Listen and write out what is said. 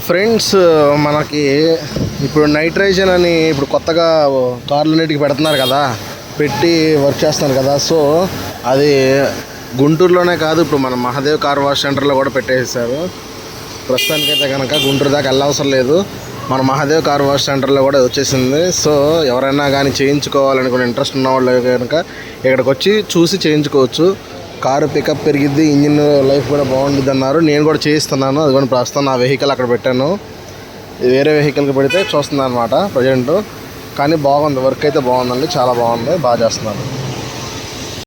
Friends, మనకి ఇప్పుడు నైట్రైజన్ అని ఇప్పుడు కొత్తగా కార్లన్నిటికి పెడుతున్నారు కదా, పెట్టి వర్క్ చేస్తున్నారు కదా. సో అది గుంటూరులోనే కాదు, ఇప్పుడు మన మహాదేవ్ కార్ వాష్ సెంటర్లో కూడా పెట్టేసారు. ప్రస్తుతానికైతే కనుక గుంటూరు దాకా వెళ్ళవసరం లేదు, మన మహాదేవ్ కార్ వాష్ సెంటర్లో కూడా వచ్చేసింది. సో ఎవరైనా కానీ చేయించుకోవాలనుకునే ఇంట్రెస్ట్ ఉన్న వాళ్ళు కనుక ఇక్కడికి వచ్చి చూసి చేయించుకోవచ్చు. కారు పికప్ పెరిగిద్ది, ఇంజిన్ లైఫ్ కూడా బాగుంటుంది అన్నారు. నేను కూడా చేయిస్తున్నాను. అది కూడా ప్రస్తుతం నా వెహికల్ అక్కడ పెట్టాను, వేరే వెహికల్కి పెడితే చూస్తున్నాను అనమాట ప్రజెంట్. కానీ బాగుంది, వర్క్ అయితే బాగుందండి, చాలా బాగుంది, బాగా చేస్తున్నాను.